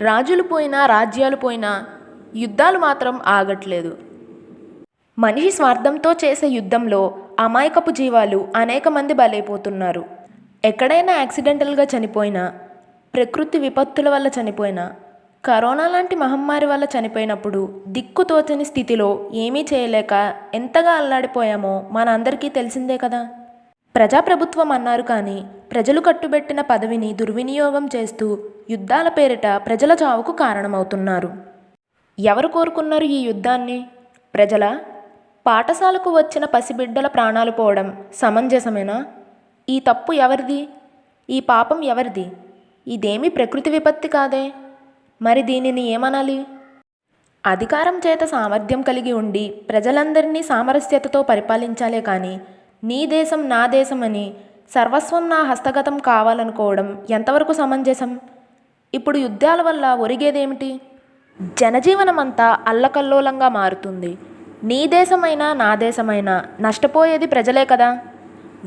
రాజులు పోయినా రాజ్యాలు పోయినా యుద్ధాలు మాత్రం ఆగట్లేదు. మనిషి స్వార్థంతో చేసే యుద్ధంలో అమాయకపు జీవాలు అనేక మంది బలైపోతున్నారు. ఎక్కడైనా యాక్సిడెంటల్గా చనిపోయినా, ప్రకృతి విపత్తుల వల్ల చనిపోయినా, కరోనా లాంటి మహమ్మారి వల్ల చనిపోయినప్పుడు దిక్కుతోచని స్థితిలో ఏమీ చేయలేక ఎంతగా అల్లాడిపోయామో మన అందరికీ తెలిసిందే కదా. ప్రజాప్రభుత్వం అన్నారు కానీ ప్రజలు కట్టుబెట్టిన పదవిని దుర్వినియోగం చేస్తూ యుద్ధాల పేరిట ప్రజల చావుకు కారణమవుతున్నారు. ఎవరు కోరుకున్నారు ఈ యుద్ధాన్ని? ప్రజలా? పాఠశాలకు వచ్చిన పసిబిడ్డల ప్రాణాలు పోవడం సమంజసమేనా? ఈ తప్పు ఎవరిది? ఈ పాపం ఎవరిది? ఇదేమీ ప్రకృతి విపత్తి కాదే. మరి దీనిని ఏమనాలి? అధికారం చేత సామర్థ్యం కలిగి ఉండి ప్రజలందరినీ సామరస్యతతో పరిపాలించాలే కానీ నీ దేశం నా దేశం అని సర్వస్వం నా హస్తగతం కావాలనుకోవడం ఎంతవరకు సమంజసం? ఇప్పుడు యుద్ధాల వల్ల ఒరిగేదేమిటి? జనజీవనమంతా అల్లకల్లోలంగా మారుతుంది. నీ దేశమైనా నా దేశమైనా నష్టపోయేది ప్రజలే కదా.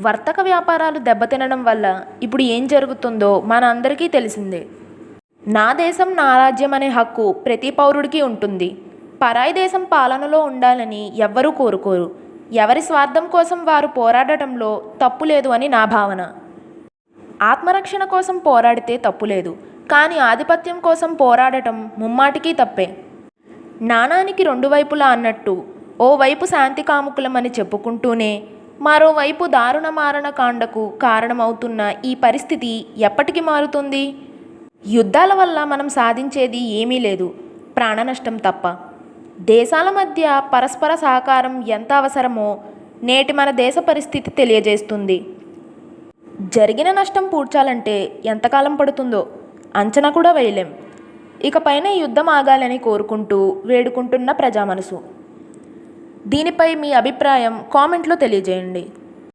వర్తక వ్యాపారాలు దెబ్బతినడం వల్ల ఇప్పుడు ఏం జరుగుతుందో మన అందరికీ తెలిసిందే. నా దేశం నా రాజ్యం అనే హక్కు ప్రతి పౌరుడికి ఉంటుంది. పరాయి దేశం పాలనలో ఉండాలని ఎవ్వరూ కోరుకోరు. ఎవరి స్వార్థం కోసం వారు పోరాడటంలో తప్పు లేదు అని నా భావన. ఆత్మరక్షణ కోసం పోరాడితే తప్పులేదు, కానీ ఆధిపత్యం కోసం పోరాడటం ముమ్మాటికి తప్పే. నాణానికి రెండు వైపులా అన్నట్టు ఓవైపు శాంతి కాముకులమని చెప్పుకుంటూనే మరోవైపు దారుణ మారణకాండకు కారణమవుతున్న ఈ పరిస్థితి ఎప్పటికి మారుతుంది? యుద్ధాల వల్ల మనం సాధించేది ఏమీ లేదు, ప్రాణనష్టం తప్ప. దేశాల మధ్య పరస్పర సహకారం ఎంత అవసరమో నేటి మన దేశ పరిస్థితి తెలియజేస్తుంది. జరిగిన నష్టం పూడ్చాలంటే ఎంతకాలం పడుతుందో అంచనా కూడా వేయలేం. ఇకపైన యుద్ధం ఆగాలని కోరుకుంటూ వేడుకుంటున్న ప్రజా మనసు. దీనిపై మీ అభిప్రాయం కామెంట్లో తెలియజేయండి.